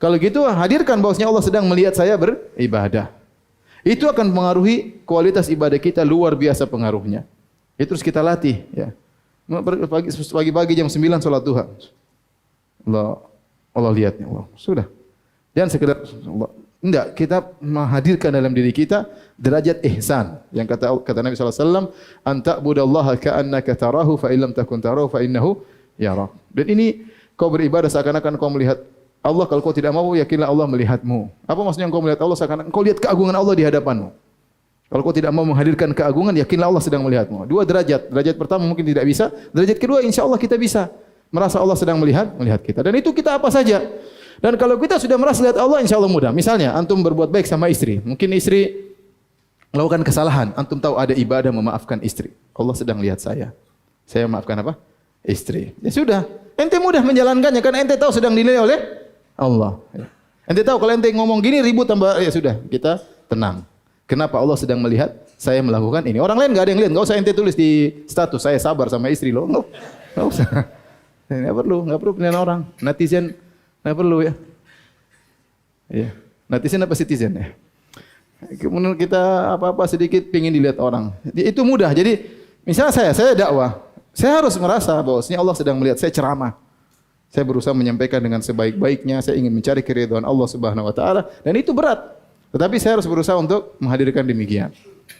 Kalau gitu hadirkan bahwasanya Allah sedang melihat saya beribadah. Itu akan mengaruhi kualitas ibadah kita, luar biasa pengaruhnya. Itu terus kita latih ya. Pagi-pagi jam 9 salat duha. Allah lihatnya Allah. Sudah. Jangan sekedar Allah. Enggak, kita menghadirkan dalam diri kita derajat ihsan. Yang kata Nabi sallallahu alaihi wasallam, "Anta budallaha ka'annaka tarahu fa illam takun tarahu fa innahu yarak." Dan ini kau beribadah seakan-akan kau melihat Allah. Kalau kau tidak mau, yakinlah Allah melihatmu. Apa maksudnya kau melihat Allah seakan-akan kau lihat keagungan Allah di hadapanmu. Kalau kau tidak mau menghadirkan keagungan, yakinlah Allah sedang melihatmu. 2 derajat. Derajat pertama mungkin tidak bisa. Derajat kedua insyaallah kita bisa. Merasa Allah sedang melihat kita. Dan itu kita apa saja. Dan kalau kita sudah merasa lihat Allah, insyaallah mudah. Misalnya, antum berbuat baik sama istri. Mungkin istri melakukan kesalahan. Antum tahu ada ibadah memaafkan istri. Allah sedang lihat saya. Saya maafkan apa? Istri. Ya sudah. Ente mudah menjalankannya. Karena ente tahu sedang dinilai oleh Allah. Ente tahu kalau ente ngomong gini ribut tambah, ya sudah, kita tenang. Kenapa Allah sedang melihat saya melakukan ini? Orang lain enggak ada yang lihat. Enggak usah ente tulis di status saya sabar sama istri lo. Enggak usah. Enggak perlu penilaian orang. Netizen enggak perlu ya. Iya. Netizen apa citizen ya? Kemudian kita apa-apa sedikit pengin dilihat orang. Itu mudah. Jadi misalnya saya dakwah, saya harus merasa bahwasanya Allah sedang melihat saya ceramah. Saya berusaha menyampaikan dengan sebaik-baiknya, saya ingin mencari keridhaan Allah Subhanahu wa taala dan itu berat. Tetapi saya harus berusaha untuk menghadirkan demikian.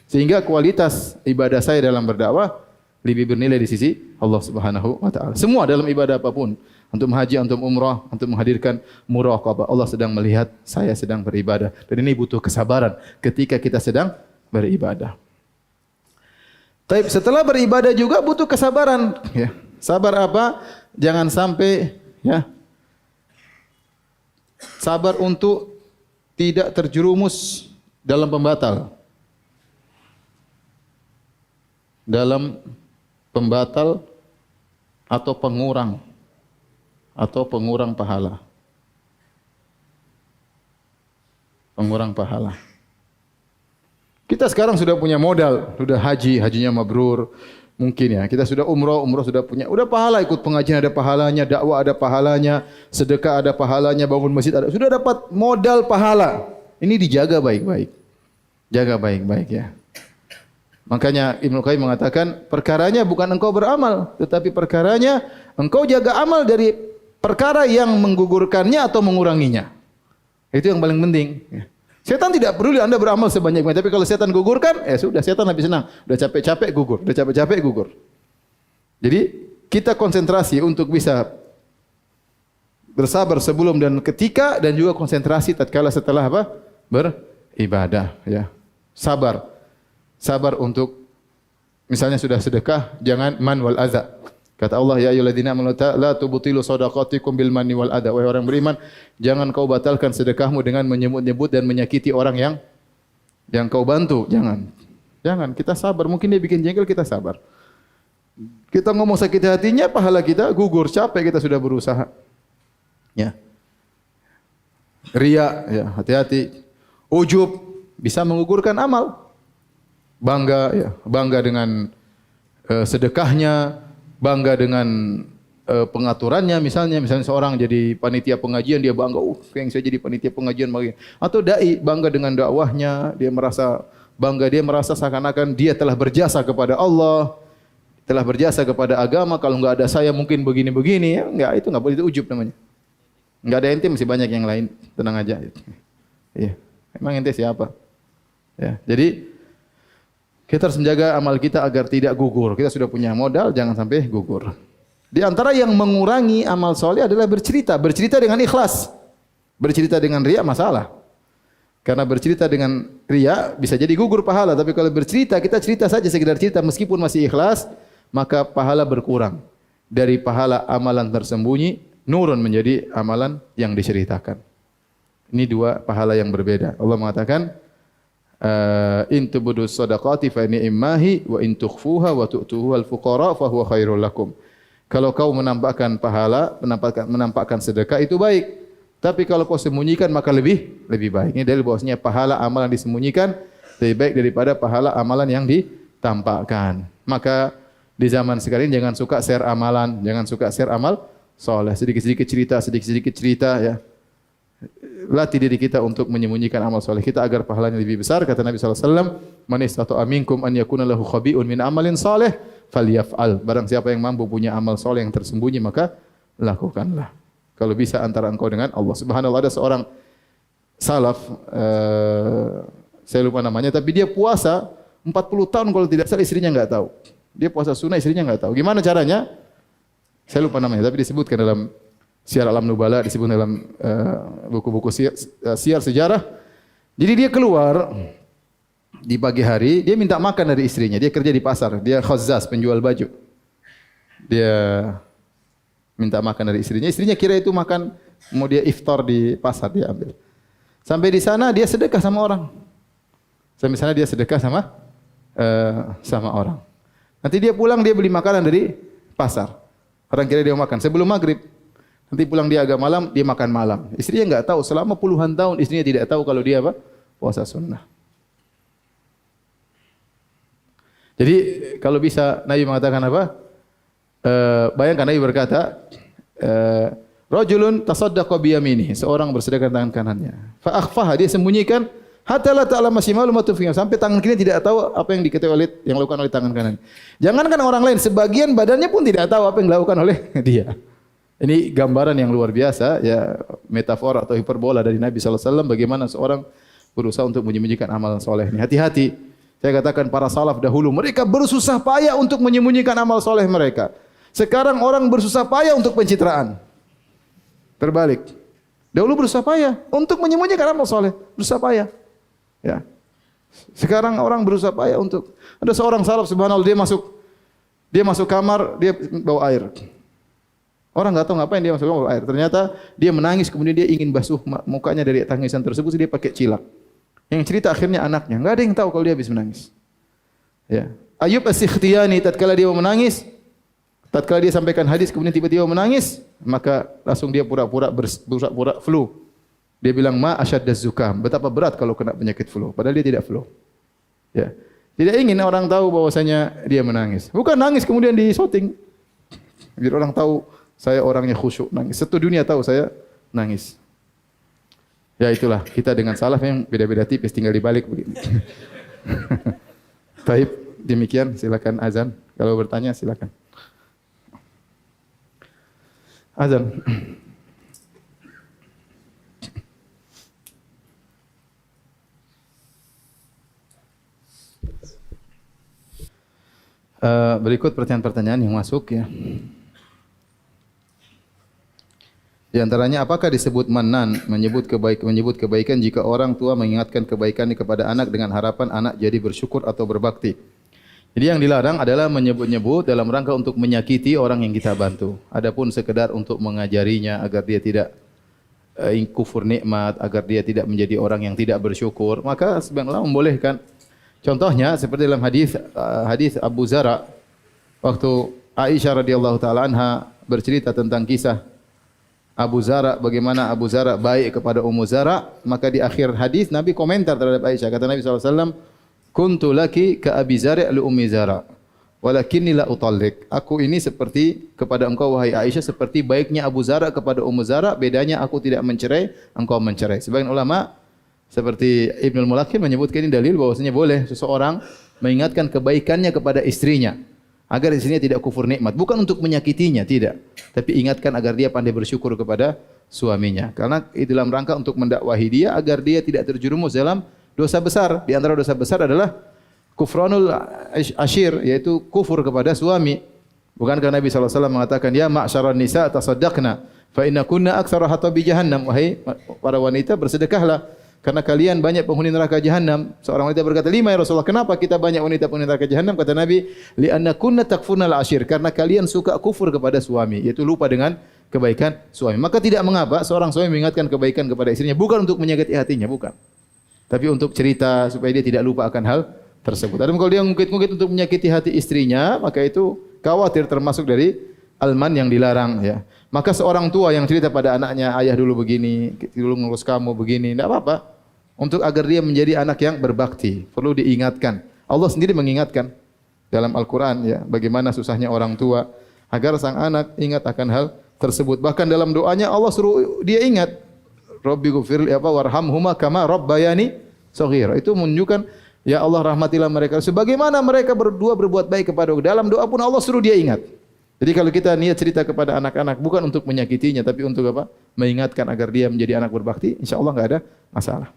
Sehingga kualitas ibadah saya dalam berdakwah lebih bernilai di sisi Allah Subhanahu wa taala. Semua dalam ibadah apapun, antum haji, antum umrah, antum menghadirkan muraqabah. Allah sedang melihat saya sedang beribadah. Dan ini butuh kesabaran ketika kita sedang beribadah. Tapi setelah beribadah juga butuh kesabaran, ya. Sabar apa? Jangan sampai ya. Sabar untuk tidak terjerumus dalam pembatal. Dalam pembatal atau pengurang pahala. Pengurang pahala. Kita sekarang sudah punya modal, sudah haji, hajinya mabrur. Mungkin ya, kita sudah umroh, umroh sudah punya. Udah pahala, ikut pengajian ada pahalanya, dakwah ada pahalanya, sedekah ada pahalanya, bangun masjid ada. Sudah dapat modal pahala. Ini dijaga baik-baik. Jaga baik-baik ya. Makanya Ibnu Qayyim mengatakan, perkaranya bukan engkau beramal, tetapi perkaranya engkau jaga amal dari perkara yang menggugurkannya atau menguranginya. Itu yang paling penting. Setan tidak peduli Anda beramal sebanyak-banyak, tapi kalau setan gugurkan, sudah setan habis senang. Udah capek-capek gugur, udah capek-capek gugur. Jadi kita konsentrasi untuk bisa bersabar sebelum dan ketika, dan juga konsentrasi tatkala setelah apa? Beribadah ya. Sabar. Sabar untuk misalnya sudah sedekah, jangan man wal adza. Kata Allah, ya ayyuhalladzina amanu la tubtilu shadaqatikum bil manni wal adza. Wahai orang beriman, jangan kau batalkan sedekahmu dengan menyebut-nyebut dan menyakiti orang yang kau bantu. Jangan. Jangan, kita sabar. Mungkin dia bikin jengkel, kita sabar. Kita ngomong sakit hatinya, pahala kita gugur, capek kita sudah berusaha. Ya. Riya, ya, hati-hati. Ujub bisa menggugurkan amal. Bangga, ya, bangga dengan sedekahnya, bangga dengan pengaturannya, misalnya seorang jadi panitia pengajian, dia bangga, yang saya jadi panitia pengajian bagi. Atau dai bangga dengan dakwahnya, dia merasa bangga, dia merasa seakan-akan dia telah berjasa kepada Allah, telah berjasa kepada agama. Kalau enggak ada saya mungkin begini-begini, ya enggak, itu enggak boleh, itu ujub namanya. Enggak ada ente, masih banyak yang lain, tenang aja. Iya, emang ente siapa? Ya, jadi kita harus menjaga amal kita agar tidak gugur. Kita sudah punya modal, jangan sampai gugur. Di antara yang mengurangi amal soleh adalah bercerita. Bercerita dengan ikhlas. Bercerita dengan riya masalah. Karena bercerita dengan riya bisa jadi gugur pahala. Tapi kalau bercerita, kita cerita saja sekedar cerita. Meskipun masih ikhlas, maka pahala berkurang. Dari pahala amalan tersembunyi, nurun menjadi amalan yang diceritakan. Ini dua pahala yang berbeda. Allah mengatakan, in tubdu shadaqati fa ni'mahi wa in tukhfuha wa tu'tuhu al-fuqara fa huwa khairul lakum. Kalau kau menampakkan pahala, menampakkan sedekah itu baik. Tapi kalau kau sembunyikan maka lebih baik. Ini dalil bahwasanya pahala amalan disembunyikan lebih baik daripada pahala amalan yang ditampakkan. Maka di zaman sekarang jangan suka share amalan, jangan suka share amal soleh. Sedikit-sedikit cerita ya. Latih diri kita untuk menyembunyikan amal soleh kita agar pahalanya lebih besar. Kata Nabi SAW, man istata'a minkum an yakuna lahu khabi'un min amalin soleh falyaf'al. Barang siapa yang mampu punya amal soleh yang tersembunyi, maka lakukanlah. Kalau bisa antara engkau dengan Allah. Subhanallah, ada seorang salaf, saya lupa namanya, tapi dia puasa 40 tahun kalau tidak salah, istrinya enggak tahu. Dia puasa sunnah, istrinya enggak tahu. Gimana caranya? Saya lupa namanya, tapi disebutkan dalam Syiar Alam Nubala, disebut dalam buku-buku siar sejarah. Jadi dia keluar di pagi hari, dia minta makan dari istrinya. Dia kerja di pasar, dia khazzaz, penjual baju. Dia minta makan dari istrinya. Istrinya kira itu makan, mau dia iftar di pasar, dia ambil. Sampai di sana dia sedekah sama orang. Sampai sana dia sedekah sama orang. Nanti dia pulang, dia beli makanan dari pasar. Orang kira dia makan sebelum maghrib. Nanti pulang dia agak malam, dia makan malam. Istrinya enggak tahu, selama puluhan tahun istrinya tidak tahu kalau dia apa? Puasa sunnah. Jadi kalau bisa Nabi mengatakan apa? Bayangkan Nabi berkata, rajulun tasaddaqa bi yaminihi, seorang bersedekah dengan tangan kanannya. Fa akhfaha, dia sembunyikan, hatta la ta'lama shimalu ma tunfiqu, sampai tangan kiri tidak tahu apa yang diketahui oleh yang dilakukan oleh tangan kanan. Jangankan orang lain, sebagian badannya pun tidak tahu apa yang dilakukan oleh dia. Ini gambaran yang luar biasa, ya, metafor atau hiperbola dari Nabi SAW bagaimana seorang berusaha untuk menyembunyikan amal soleh ini. Hati-hati. Saya katakan para salaf dahulu, mereka bersusah payah untuk menyembunyikan amal soleh mereka. Sekarang orang bersusah payah untuk pencitraan. Terbalik. Dahulu berusaha payah untuk menyembunyikan amal soleh. Berusaha payah. Ya. Sekarang orang berusaha payah untuk. Ada seorang salaf, subhanallah, dia masuk kamar, dia bawa air. Orang enggak tahu ngapain dia masuk kamar bawa air. Ternyata dia menangis, kemudian dia ingin basuh mukanya dari tangisan tersebut, dia pakai cilak. Yang cerita akhirnya anaknya. Enggak ada yang tahu kalau dia habis menangis. Ya. Ayub As-Sikhtiyani tatkala dia menangis, tatkala dia sampaikan hadis kemudian tiba-tiba menangis, maka langsung dia pura-pura flu. Dia bilang ma asyaddaz zukam, betapa berat kalau kena penyakit flu, padahal dia tidak flu. Ya. Tidak ingin orang tahu bahwasanya dia menangis. Bukan nangis kemudian di shooting. Biar orang tahu saya orangnya khusyuk nangis. Satu dunia tahu saya nangis. Ya itulah kita dengan salaf yang beda-beda tipis tinggal dibalik begini. Baik, demikian silakan azan. Kalau bertanya silakan. Azan. Berikut pertanyaan-pertanyaan yang masuk ya. Di antaranya apakah disebut manan menyebut kebaikan jika orang tua mengingatkan kebaikan kepada anak dengan harapan anak jadi bersyukur atau berbakti. Jadi yang dilarang adalah menyebut-nyebut dalam rangka untuk menyakiti orang yang kita bantu. Adapun sekedar untuk mengajarinya agar dia tidak kufur nikmat, agar dia tidak menjadi orang yang tidak bersyukur, maka sebenarnya membolehkan. Contohnya seperti dalam hadis Abu Zara waktu Aisyah radhiyallahu taala anha bercerita tentang kisah Abu Zara, bagaimana Abu Zara baik kepada Ummu Zara, maka di akhir hadis Nabi komentar terhadap Aisyah, kata Nabi SAW, kuntu laki ka Abi Zara' li Ummi Zara walakinni la utallik. Aku ini seperti kepada engkau wahai Aisyah seperti baiknya Abu Zara kepada Ummu Zara, bedanya aku tidak mencerai, engkau mencerai. Sebagian ulama seperti Ibnul Mulakin menyebutkan ini dalil bahwasanya boleh seseorang mengingatkan kebaikannya kepada istrinya agar istrinya tidak kufur nikmat, bukan untuk menyakitinya, tidak, tapi ingatkan agar dia pandai bersyukur kepada suaminya. Karena itu dalam rangka untuk mendakwahi dia agar dia tidak terjerumus dalam dosa besar. Di antara dosa besar adalah kufranul ashir, yaitu kufur kepada suami. Bukankah Nabi SAW mengatakan, ya ma'syaran nisa tasaddaqna fa inna kunna aktsara hatabi jahannam, wahai para wanita bersedekahlah karena kalian banyak penghuni neraka jahanam. Seorang wanita berkata, lima ya Rasulullah, kenapa kita banyak wanita penghuni neraka jahanam? Kata Nabi, li'anna kunna takfurnal ashir, karena kalian suka kufur kepada suami, yaitu lupa dengan kebaikan suami. Maka tidak mengapa seorang suami mengingatkan kebaikan kepada istrinya, bukan untuk menyakiti hatinya, bukan, tapi untuk cerita supaya dia tidak lupa akan hal tersebut. Adapun kalau dia ngungkit-ngungkit untuk menyakiti hati istrinya, maka itu khawatir termasuk dari alman yang dilarang ya. Maka seorang tua yang cerita pada anaknya, ayah dulu begini, dulu ngurus kamu begini, tidak apa-apa. Untuk agar dia menjadi anak yang berbakti, perlu diingatkan. Allah sendiri mengingatkan dalam Al-Quran ya, bagaimana susahnya orang tua agar sang anak ingat akan hal tersebut. Bahkan dalam doanya Allah suruh dia ingat, Rabbi ghufirli warhamhuma kama rabbayani shaghira. Itu menunjukkan ya Allah rahmatilah mereka sebagaimana mereka berdua berbuat baik kepada aku. Dalam doa pun Allah suruh dia ingat. Jadi kalau kita niat cerita kepada anak-anak bukan untuk menyakitinya tapi untuk apa? Mengingatkan agar dia menjadi anak berbakti, insyaallah enggak ada masalah.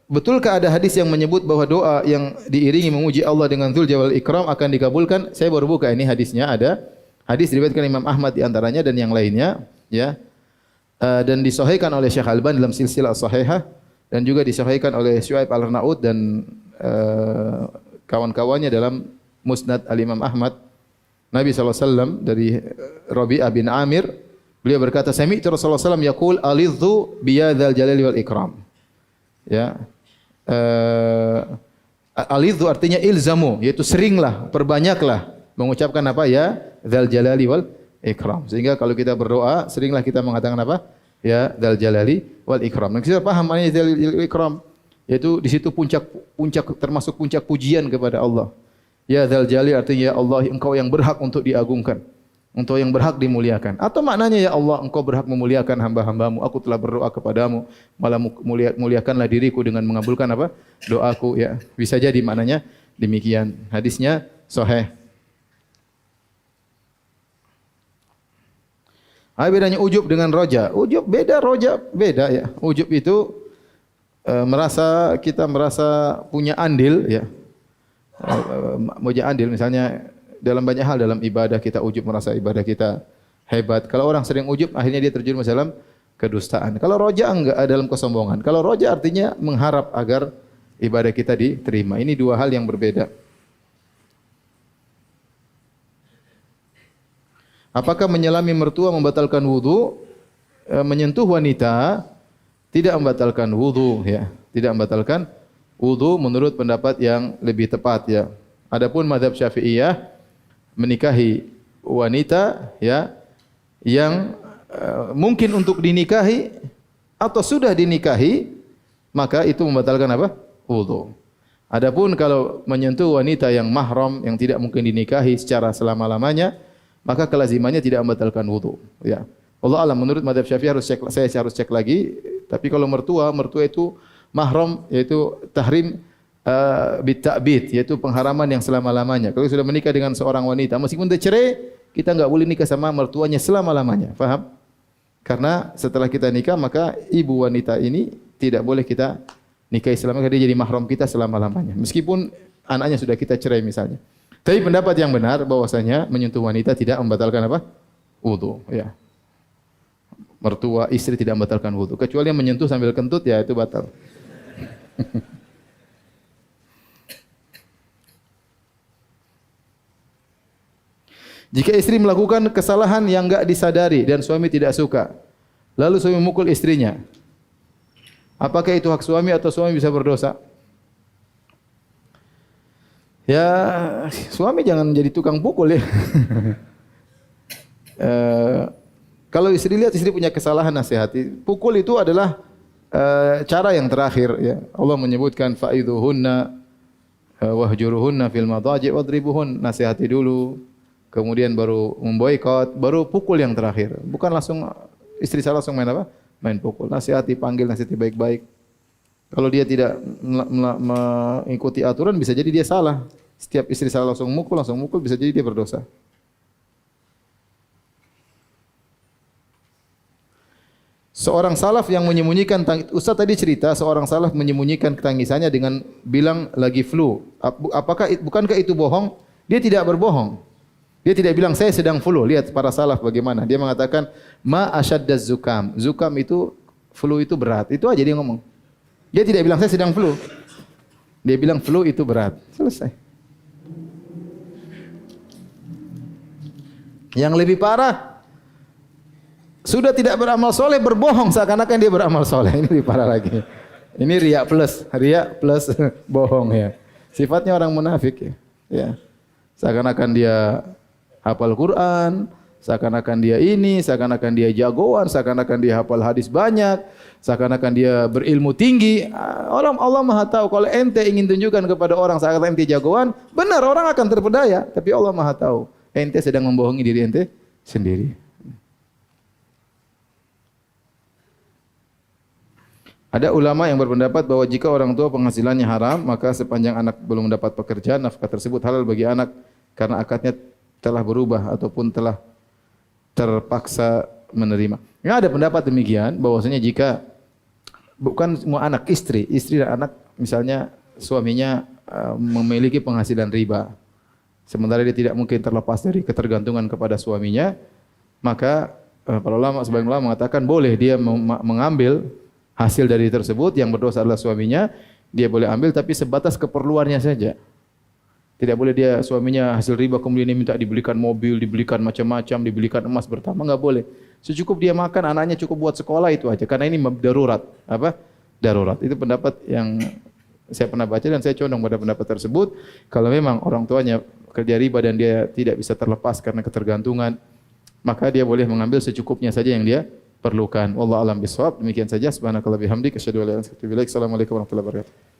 Betulkah ada hadis yang menyebut bahwa doa yang diiringi memuji Allah dengan Dzul Jalal wal Ikram akan dikabulkan? Saya baru buka ini hadisnya, ada hadis diriwayatkan Imam Ahmad di antaranya dan yang lainnya ya. Dan disahihkan oleh Syekh Al-Albani dalam silsilah sahihah dan juga disahihkan oleh Syuaib Al-Arnaud dan kawan-kawannya dalam Musnad Al-Imam Ahmad. Nabi SAW dari Rabi'ah bin Amir, beliau berkata, sami'tu Rasulullah SAW yaqul alidhu biyadzal jalali wal ikram. Ya. Alidhu artinya ilzamu, yaitu seringlah, perbanyaklah mengucapkan apa ya? Dzal jalali wal ikram. Sehingga kalau kita berdoa, seringlah kita mengatakan apa? Ya, dzal jalali wal ikram. Dan kita paham maknanya dzal jalali wal ikram, yaitu di situ puncak termasuk puncak pujian kepada Allah. Ya dzal jalali artinya ya Allah, engkau yang berhak untuk diagungkan, engkau yang berhak dimuliakan. Atau maknanya ya Allah, engkau berhak memuliakan hamba-hambamu. Aku telah berdoa kepadamu, malah muliakanlah diriku dengan mengabulkan apa? Doaku ya. Bisa jadi maknanya demikian. Hadisnya sahih. Apa bedanya ujub dengan roja? Ujub beda, roja beda ya. Ujub itu kita merasa punya andil ya. Punya andil misalnya dalam banyak hal dalam ibadah kita ujub, merasa ibadah kita hebat. Kalau orang sering ujub akhirnya dia terjerumus dalam kedustaan. Kalau roja enggak dalam kesombongan. Kalau roja artinya mengharap agar ibadah kita diterima. Ini dua hal yang berbeda. Apakah menyelami mertua membatalkan wudu? Menyentuh wanita tidak membatalkan wudu ya. Tidak membatalkan wudu menurut pendapat yang lebih tepat ya. Adapun mazhab Syafi'iyah menikahi wanita ya yang mungkin untuk dinikahi atau sudah dinikahi maka itu membatalkan apa? Wudu. Adapun kalau menyentuh wanita yang mahram yang tidak mungkin dinikahi secara selama-lamanya, maka kelazimannya tidak membatalkan wudu. Ya. Allah alam, menurut mazhab Syafi'i saya harus cek lagi. Tapi kalau mertua itu mahram, yaitu tahrim bitta'bid, yaitu pengharaman yang selama-lamanya. Kalau sudah menikah dengan seorang wanita, meskipun dia cerai, kita enggak boleh nikah sama mertuanya selama-lamanya. Faham? Karena setelah kita nikah, maka ibu wanita ini tidak boleh kita nikahi selama-lamanya, dia jadi mahram kita selama-lamanya. Meskipun anaknya sudah kita cerai misalnya. Tapi pendapat yang benar bahwasanya menyentuh wanita tidak membatalkan apa? Wudu, ya. Mertua istri tidak membatalkan wudu, kecuali yang menyentuh sambil kentut, ya itu batal. Jika istri melakukan kesalahan yang enggak disadari dan suami tidak suka, lalu suami memukul istrinya, apakah itu hak suami atau suami bisa berdosa? Ya, suami jangan jadi tukang pukul ya. Kalau istri lihat istri punya kesalahan, nasihati. Pukul itu adalah cara yang terakhir. Ya. Allah menyebutkan fa'idhuhunna wahjuruhunna fil madaji' wadribuhun. Nasihati dulu, kemudian baru memboikot, baru pukul yang terakhir. Bukan langsung istri salah langsung main apa? Main pukul. Nasihati, panggil, nasihati baik-baik. Kalau dia tidak mengikuti aturan, bisa jadi dia salah. Setiap istri salah langsung mukul, bisa jadi dia berdosa. Seorang salaf yang menyembunyikan Ustaz tadi cerita seorang salaf menyembunyikan tangisannya dengan bilang lagi flu. Apakah bukankah itu bohong? Dia tidak berbohong. Dia tidak bilang saya sedang flu. Lihat para salaf bagaimana. Dia mengatakan ma asyaddaz zukam. Zukam itu flu itu berat. Itu aja dia ngomong. Dia tidak bilang saya sedang flu. Dia bilang flu itu berat. Selesai. Yang lebih parah, sudah tidak beramal soleh, berbohong seakan-akan dia beramal soleh. Ini lebih parah lagi. Ini riak plus bohong ya. Sifatnya orang munafik ya. Ya. Seakan-akan dia hafal Quran, seakan-akan dia ini, seakan-akan dia jagoan, seakan-akan dia hafal hadis banyak, seakan-akan dia berilmu tinggi. Allah Maha tahu. Kalau ente ingin tunjukkan kepada orang seakan-akan ente jagoan, benar orang akan terpedaya. Tapi Allah Maha tahu. Ente sedang membohongi diri ente sendiri. Ada ulama yang berpendapat bahwa jika orang tua penghasilannya haram, maka sepanjang anak belum mendapat pekerjaan, nafkah tersebut halal bagi anak karena akadnya telah berubah ataupun telah terpaksa menerima. Ya, ada pendapat demikian bahwasanya jika bukan semua anak, istri dan anak misalnya suaminya memiliki penghasilan riba, sementara dia tidak mungkin terlepas dari ketergantungan kepada suaminya, maka para ulama sebagian ulama mengatakan boleh dia mengambil hasil dari tersebut, yang berdosa adalah suaminya, dia boleh ambil tapi sebatas keperluannya saja. Tidak boleh dia suaminya hasil riba kemudian dia minta dibelikan mobil, dibelikan macam-macam, dibelikan emas bertambah, enggak boleh. Secukup dia makan, anaknya cukup buat sekolah itu aja. Karena ini darurat. Apa? Darurat. Itu pendapat yang saya pernah baca dan saya condong pada pendapat tersebut. Kalau memang orang tuanya kerja riba dan dia tidak bisa terlepas karena ketergantungan, maka dia boleh mengambil secukupnya saja yang dia perlukan. Wallahu a'lam bishawab. Demikian saja. Subhanakallah bihamdik asyhadu an la ilaha illa anta astaghfiruka wa atubu ilaik. Assalamualaikum warahmatullahi wabarakatuh.